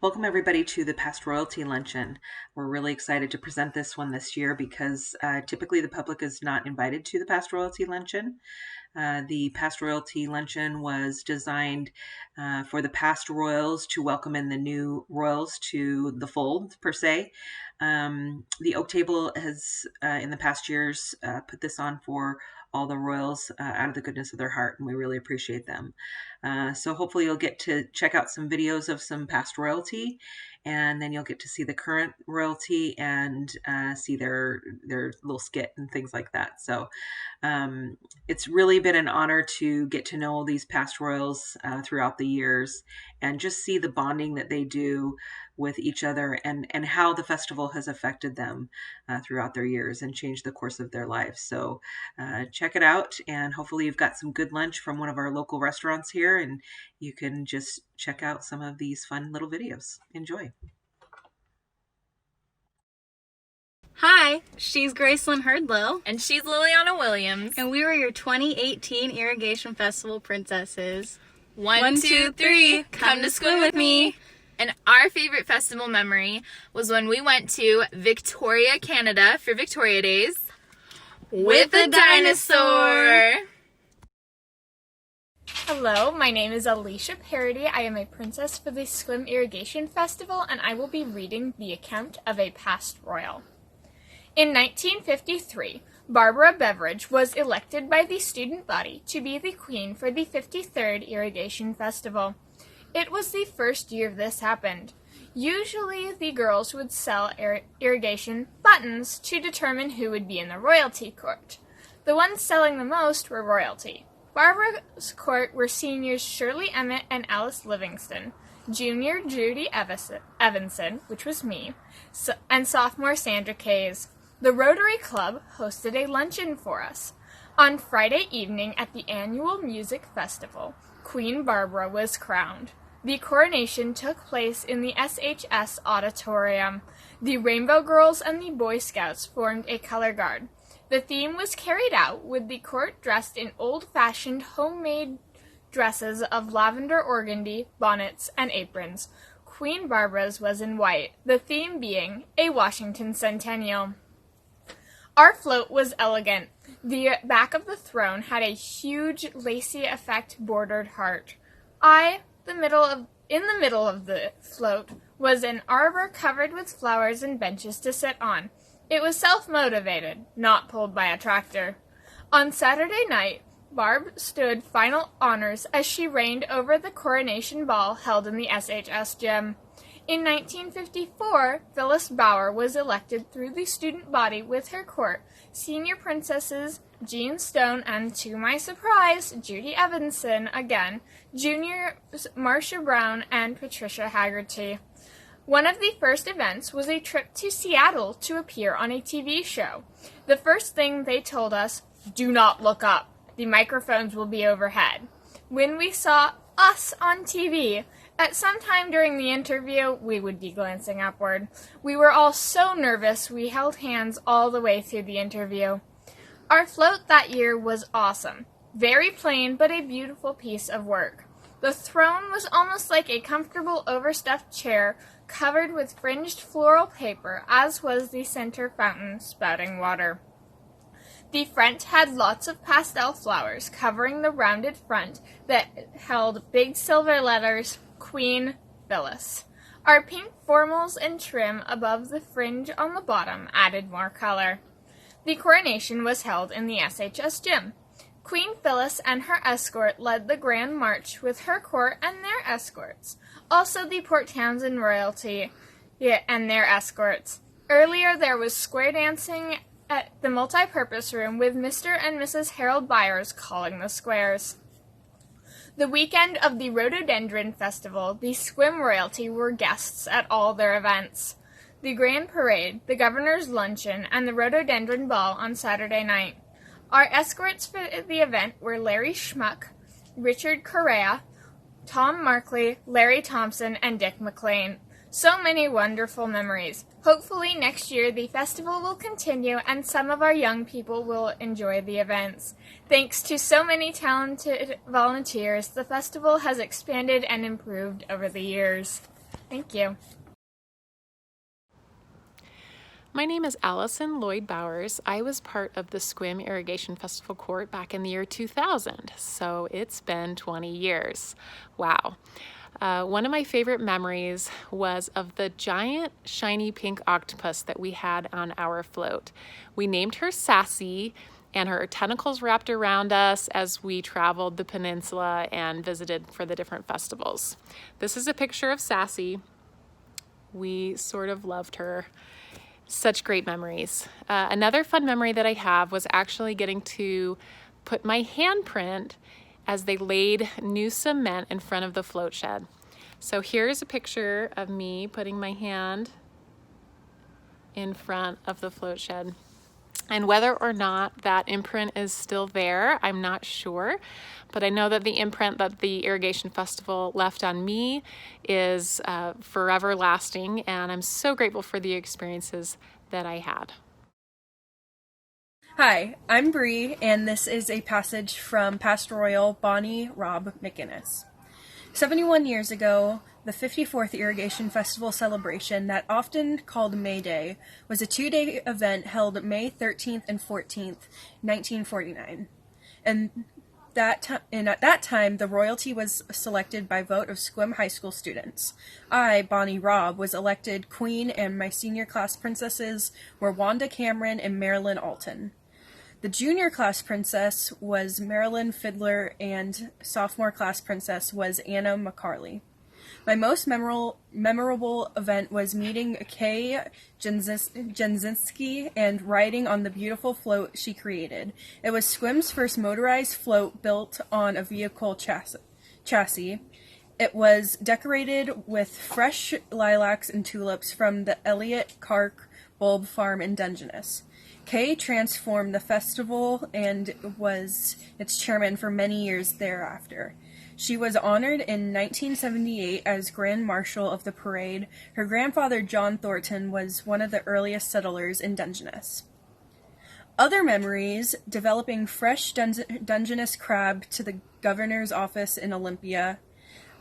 Welcome everybody to the Past Royalty Luncheon. We're really excited to present this one this year because typically the public is not invited to the Past Royalty Luncheon. The Past Royalty Luncheon was designed for the past royals to welcome in the new royals to the fold, per se. The Oak Table has, in the past years, put this on for all the royals out of the goodness of their heart, and we really appreciate them. So hopefully you'll get to check out some videos of some past royalty, and then you'll get to see the current royalty and see their little skit and things like that. So it's really been an honor to get to know these past royals throughout the years and just see the bonding that they do with each other and how the festival has affected them throughout their years and changed the course of their lives. So check it out, and hopefully you've got some good lunch from one of our local restaurants here, and you can just check out some of these fun little videos. Enjoy. Hi, she's Gracelyn Hurdlow. And she's Liliana Williams. And we were your 2018 Irrigation Festival princesses. One, two, three, come to swim with me. And our favorite festival memory was when we went to Victoria, Canada for Victoria Days with a dinosaur. Hello, my name is Alicia Parody. I am a princess for the Sequim Irrigation Festival, and I will be reading the account of a past royal. In 1953, Barbara Beveridge was elected by the student body to be the queen for the 53rd Irrigation Festival. It was the first year this happened. Usually, the girls would sell irrigation buttons to determine who would be in the royalty court. The ones selling the most were royalty. Barbara's court were seniors Shirley Emmett and Alice Livingston, junior Judy Evanson, which was me, and sophomore Sandra Kays. The Rotary Club hosted a luncheon for us. On Friday evening at the annual music festival, Queen Barbara was crowned. The coronation took place in the SHS auditorium. The Rainbow Girls and the Boy Scouts formed a color guard. The theme was carried out with the court dressed in old-fashioned homemade dresses of lavender organdy, bonnets, and aprons. Queen Barbara's was in white, the theme being a Washington Centennial. Our float was elegant. The back of the throne had a huge lacy effect bordered heart. In the middle of the float was an arbor covered with flowers and benches to sit on. It was self-motivated, not pulled by a tractor. On Saturday night, Barb stood final honors as she reigned over the coronation ball held in the SHS gym. In 1954, Phyllis Bauer was elected through the student body with her court, senior princesses Jean Stone and, to my surprise, Judy Evanson again, juniors Marcia Brown and Patricia Haggerty. One of the first events was a trip to Seattle to appear on a TV show. The first thing they told us, do not look up. The microphones will be overhead. When we saw us on TV, at some time during the interview, we would be glancing upward. We were all so nervous, we held hands all the way through the interview. Our float that year was awesome. Very plain, but a beautiful piece of work. The throne was almost like a comfortable overstuffed chair covered with fringed floral paper, as was the center fountain spouting water. The front had lots of pastel flowers covering the rounded front that held big silver letters, Queen Phyllis. Our pink formals and trim above the fringe on the bottom added more color. The coronation was held in the SHS gym. Queen Phyllis and her escort led the grand march with her court and their escorts. Also the Port Townsend royalty and their escorts. Earlier there was square dancing at the multi-purpose room with Mr. and Mrs. Harold Byers calling the squares. The weekend of the Rhododendron Festival, the Sequim royalty were guests at all their events. The Grand Parade, the Governor's Luncheon, and the Rhododendron Ball on Saturday night. Our escorts for the event were Larry Schmuck, Richard Correa, Tom Markley, Larry Thompson, and Dick McLean. So many wonderful memories. Hopefully next year the festival will continue and some of our young people will enjoy the events. Thanks to so many talented volunteers, the festival has expanded and improved over the years. Thank you. My name is Allison Lloyd Bowers. I was part of the Sequim Irrigation Festival Court back in the year 2000, so it's been 20 years. Wow. One of my favorite memories was of the giant shiny pink octopus that we had on our float. We named her Sassy, and her tentacles wrapped around us as we traveled the peninsula and visited for the different festivals. This is a picture of Sassy. We sort of loved her. Such great memories. Another fun memory that I have was actually getting to put my handprint as they laid new cement in front of the float shed. So here's a picture of me putting my hand in front of the float shed. And whether or not that imprint is still there, I'm not sure. But I know that the imprint that the Irrigation Festival left on me is forever lasting, and I'm so grateful for the experiences that I had. Hi, I'm Bree, and this is a passage from Pastoral Bonnie Rob McGinnis. 71 years ago, the 54th Irrigation Festival celebration, that often called May Day, was a 2-day event held May 13th and 14th, 1949. And at that time, the royalty was selected by vote of Sequim High School students. I, Bonnie Robb, was elected queen, and my senior class princesses were Wanda Cameron and Marilyn Alton. The junior class princess was Marilyn Fiddler, and sophomore class princess was Anna McCarley. My most memorable event was meeting Kay Jenzinski and riding on the beautiful float she created. It was Sequim's first motorized float built on a vehicle chassis. It was decorated with fresh lilacs and tulips from the Elliott Clark Bulb Farm in Dungeness. Kay transformed the festival and was its chairman for many years thereafter. She was honored in 1978 as Grand Marshal of the parade. Her grandfather, John Thornton, was one of the earliest settlers in Dungeness. Other memories: developing fresh Dungeness crab to the governor's office in Olympia,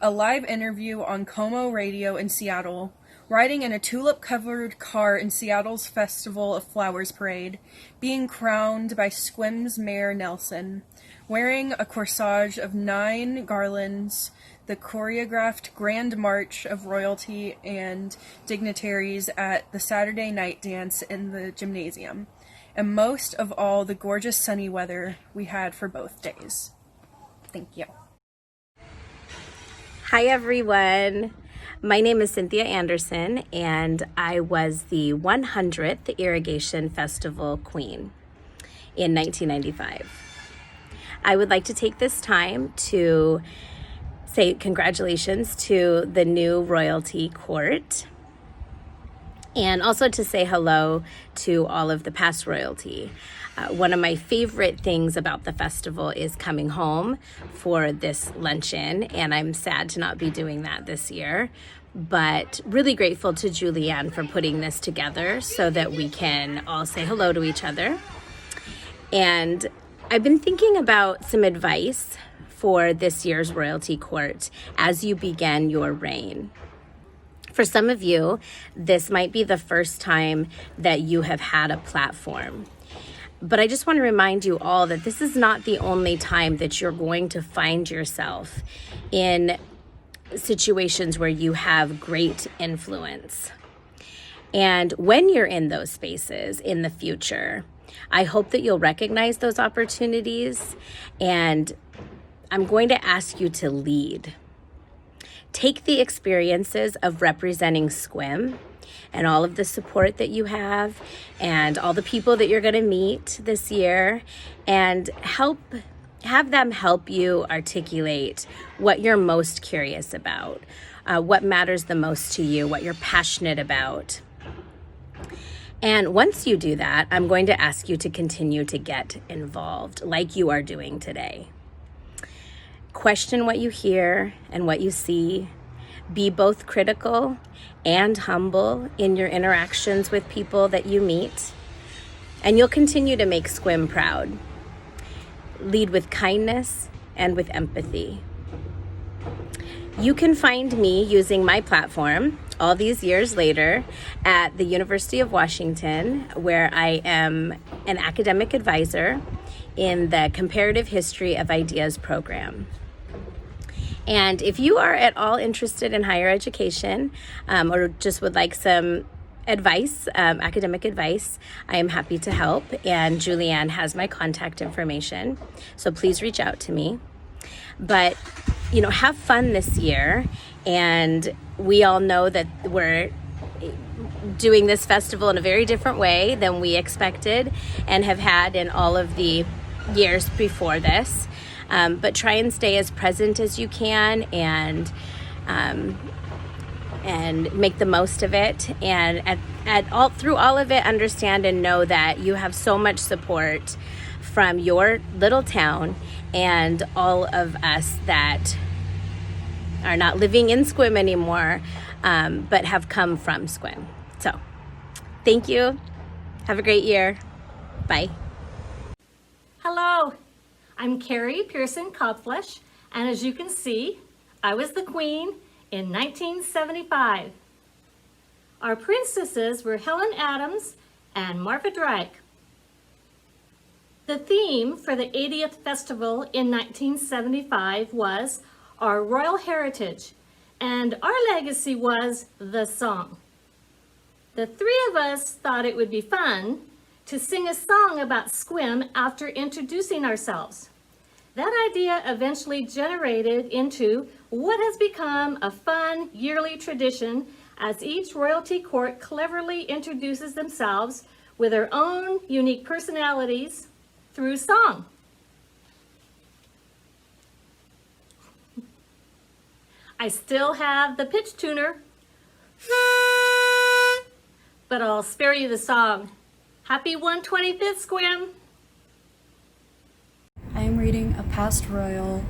a live interview on Como Radio in Seattle, riding in a tulip-covered car in Seattle's Festival of Flowers parade, being crowned by Sequim's Mayor Nelson, wearing a corsage of 9 garlands, the choreographed Grand March of royalty and dignitaries at the Saturday night dance in the gymnasium, and most of all, the gorgeous sunny weather we had for both days. Thank you. Hi everyone. My name is Cynthia Anderson, and I was the 100th Irrigation Festival Queen in 1995. I would like to take this time to say congratulations to the new royalty court, and also to say hello to all of the past royalty. One of my favorite things about the festival is coming home for this luncheon, and I'm sad to not be doing that this year, but really grateful to Julianne for putting this together so that we can all say hello to each other. And I've been thinking about some advice for this year's royalty court as you begin your reign. For some of you, this might be the first time that you have had a platform. But I just want to remind you all that this is not the only time that you're going to find yourself in situations where you have great influence. And when you're in those spaces in the future, I hope that you'll recognize those opportunities, and I'm going to ask you to lead. Take the experiences of representing Sequim and all of the support that you have and all the people that you're going to meet this year, and have them help you articulate what you're most curious about, what matters the most to you, what you're passionate about. And once you do that, I'm going to ask you to continue to get involved like you are doing today. Question what you hear and what you see. Be both critical and humble in your interactions with people that you meet. And you'll continue to make Sequim proud. Lead with kindness and with empathy. You can find me using my platform all these years later at the University of Washington, where I am an academic advisor in the Comparative History of Ideas program. And if you are at all interested in higher education or just would like some advice, academic advice, I am happy to help. And Julianne has my contact information, so please reach out to me. But, have fun this year. And we all know that we're doing this festival in a very different way than we expected and have had in all of the years before this. But try and stay as present as you can and make the most of it. And through all of it, understand and know that you have so much support from your little town and all of us that are not living in Sequim anymore, but have come from Sequim. So, thank you. Have a great year. Bye. Hello, I'm Carrie Pearson Codflesh, and as you can see, I was the queen in 1975. Our princesses were Helen Adams and Martha Drake. The theme for the 80th festival in 1975 was our royal heritage, and our legacy was the song. The three of us thought it would be fun to sing a song about Sequim after introducing ourselves. That idea eventually generated into what has become a fun yearly tradition as each royalty court cleverly introduces themselves with their own unique personalities through song. I still have the pitch tuner, but I'll spare you the song. Happy 125th, Sequim! I am reading a past royal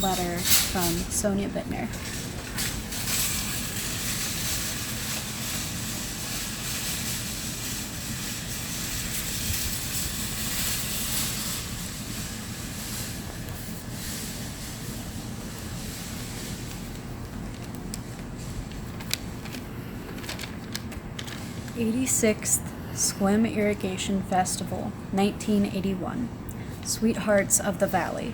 letter from Sonia Bittner. '86th Sequim Irrigation Festival, 1981. Sweethearts of the Valley.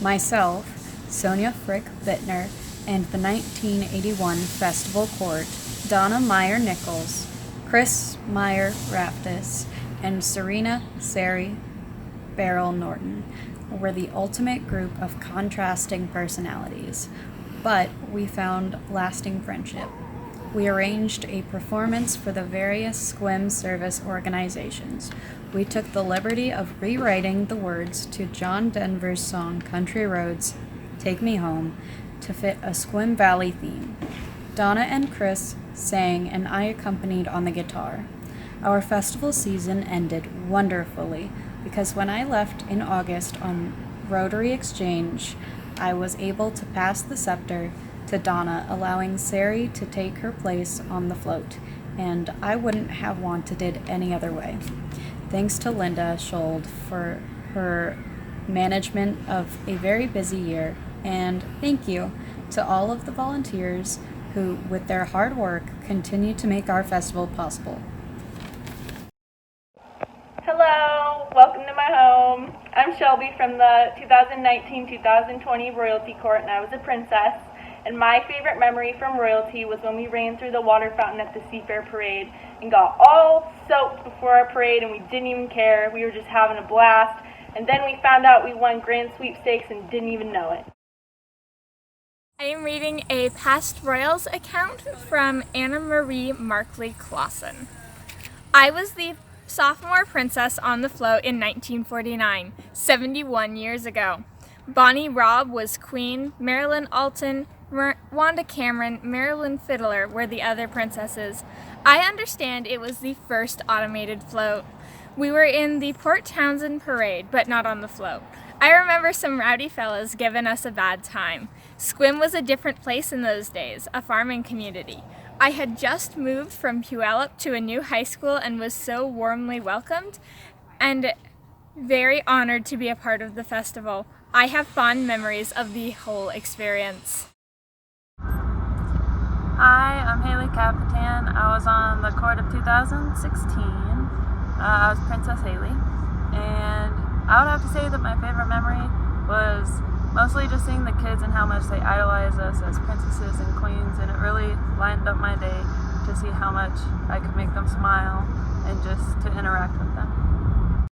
Myself, Sonia Frick Bittner, and the 1981 Festival Court, Donna Meyer Nichols, Chris Meyer Raptis, and Serena Sari Beryl Norton were the ultimate group of contrasting personalities, but we found lasting friendship. We arranged a performance for the various Sequim service organizations. We took the liberty of rewriting the words to John Denver's song Country Roads, Take Me Home, to fit a Sequim Valley theme. Donna and Chris sang and I accompanied on the guitar. Our festival season ended wonderfully because when I left in August on Rotary Exchange, I was able to pass the scepter to Donna, allowing Sari to take her place on the float, and I wouldn't have wanted it any other way. Thanks to Linda Schold for her management of a very busy year, and thank you to all of the volunteers who, with their hard work, continue to make our festival possible. Hello, welcome to my home. I'm Shelby from the 2019-2020 Royalty Court, and I was a princess. And my favorite memory from Royalty was when we ran through the water fountain at the Seafair Parade and got all soaked before our parade, and we didn't even care. We were just having a blast. And then we found out we won grand sweepstakes and didn't even know it. I am reading a Past Royals account from Anna Marie Markley Clausen. I was the sophomore princess on the float in 1949, 71 years ago. Bonnie Robb was queen, Marilyn Alton, Wanda Cameron, Marilyn Fiddler were the other princesses. I understand it was the first automated float. We were in the Port Townsend parade, but not on the float. I remember some rowdy fellas giving us a bad time. Sequim was a different place in those days, a farming community. I had just moved from Puyallup to a new high school and was so warmly welcomed and very honored to be a part of the festival. I have fond memories of the whole experience. Hi, I'm Haley Capitan. I was on the court of 2016. I was Princess Haley. And I would have to say that my favorite memory was mostly just seeing the kids and how much they idolize us as princesses and queens. And it really lightened up my day to see how much I could make them smile and just to interact with them.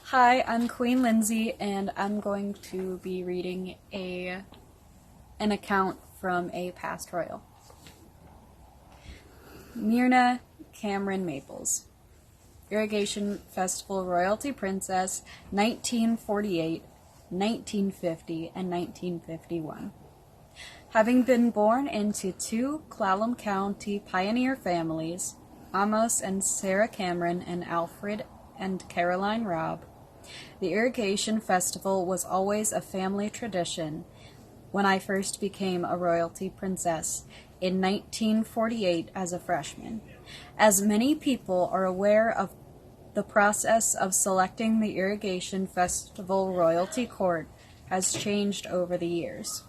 Hi, I'm Queen Lindsay, and I'm going to be reading an account from a past royal. Myrna Cameron Maples, Irrigation Festival Royalty Princess, 1948, 1950, and 1951. Having been born into two Clallam County pioneer families, Amos and Sarah Cameron and Alfred and Caroline Robb, the Irrigation Festival was always a family tradition when I first became a royalty princess in 1948 as a freshman. As many people are aware of, the process of selecting the Irrigation Festival Royalty Court has changed over the years.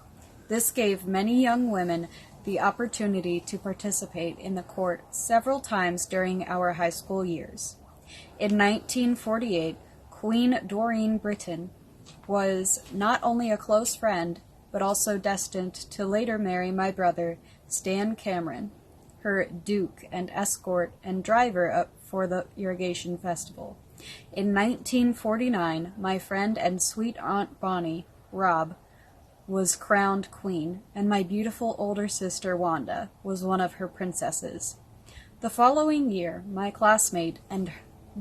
This gave many young women the opportunity to participate in the court several times during our high school years. In 1948, Queen Doreen Britton was not only a close friend, but also destined to later marry my brother, Stan Cameron, her duke and escort and driver for the Irrigation Festival. In 1949, my friend and sweet Aunt Bonnie, Rob, was crowned queen, and my beautiful older sister, Wanda, was one of her princesses. The following year, my classmate and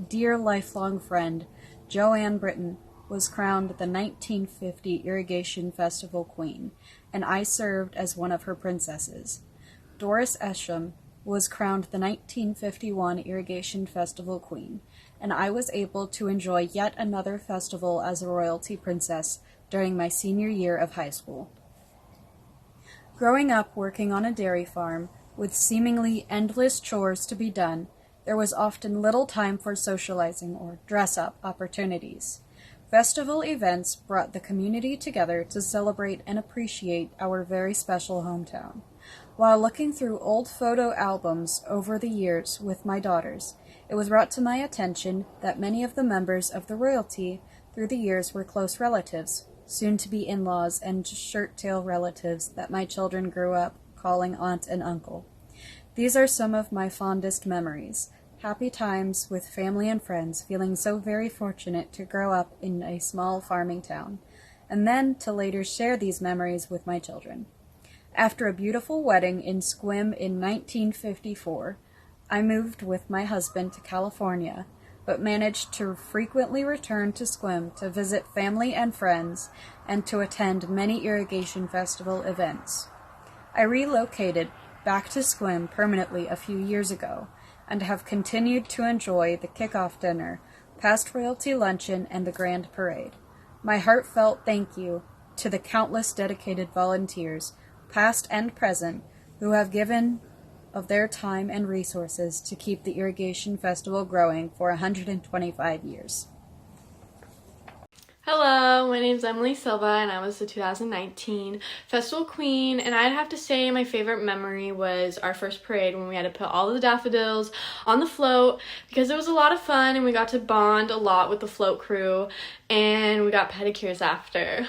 dear lifelong friend, Joanne Britton, was crowned the 1950 Irrigation Festival Queen, and I served as one of her princesses. Doris Esham was crowned the 1951 Irrigation Festival Queen, and I was able to enjoy yet another festival as a royalty princess during my senior year of high school. Growing up working on a dairy farm, with seemingly endless chores to be done, there was often little time for socializing or dress-up opportunities. Festival events brought the community together to celebrate and appreciate our very special hometown. While looking through old photo albums over the years with my daughters, it was brought to my attention that many of the members of the royalty through the years were close relatives, soon to be in-laws and shirt-tail relatives that my children grew up calling aunt and uncle. These are some of my fondest memories. Happy times with family and friends, feeling so very fortunate to grow up in a small farming town, and then to later share these memories with my children. After a beautiful wedding in Sequim in 1954, I moved with my husband to California, but managed to frequently return to Sequim to visit family and friends and to attend many Irrigation Festival events. I relocated back to Sequim permanently a few years ago, and have continued to enjoy the kickoff dinner, past royalty luncheon, and the grand parade. My heartfelt thank you to the countless dedicated volunteers, past and present, who have given of their time and resources to keep the Irrigation Festival growing for 125 years. Hello, my name is Emily Silva, and I was the 2019 Festival Queen, and I'd have to say my favorite memory was our first parade when we had to put all the daffodils on the float, because it was a lot of fun and we got to bond a lot with the float crew, and we got pedicures after.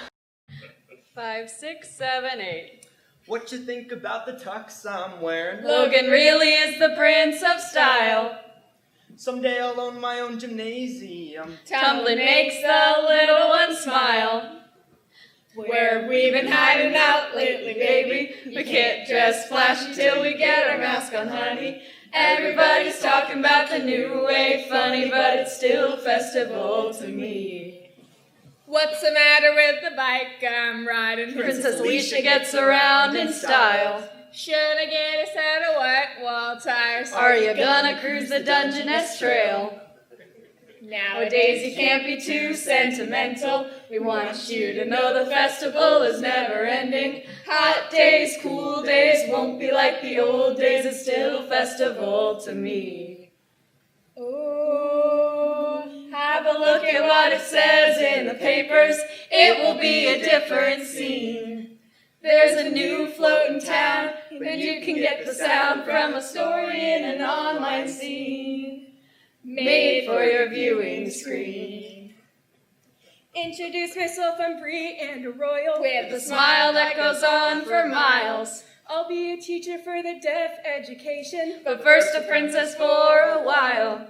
5, 6, 7, 8. What you think about the tux I'm wearing? Logan really is the prince of style. Someday I'll own my own gymnasium. Tumbling makes the little one smile. Where have we been hiding out lately, baby? We can't dress flashy till we get our mask on, honey. Everybody's talking about the new wave funny, but it's still festival to me. What's the matter with the bike I'm riding? Princess Alicia gets around in style. Should I get a set of white wall tires? Are you gonna cruise the Dungeness Trail? Nowadays you can't be too sentimental. We want you to know the festival is never ending. Hot days, cool days, won't be like the old days. It's still festival to me. Ooh, have a look at what it says in the papers. It will be a different scene. There's a new float in town. We but you can get the sound from a story in an online scene, made for your viewing screen. Introduce myself, I'm Bree and a royal, With a smile that goes on for miles. I'll be a teacher for the deaf education, But first a princess for a while.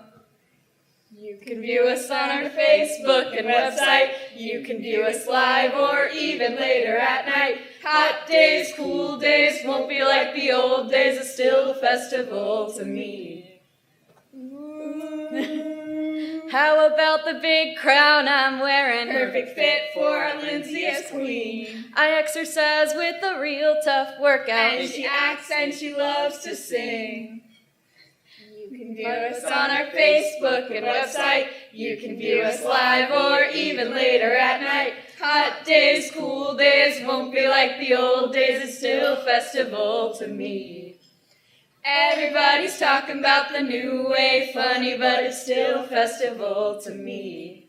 You can view us on our Facebook and website. You can view us live or even later at night. Hot days, cool days, won't be like the old days. It's still a festival to me. How about the big crown I'm wearing? perfect fit for our Lindsay as queen. I exercise with a real tough workout. And she acts and she loves to sing. You can view us on our Facebook and website. You can view us live or even later at night. Hot days, cool days, won't be like the old days. It's still a festival to me. Everybody's talking about the new way, funny, but it's still a festival to me.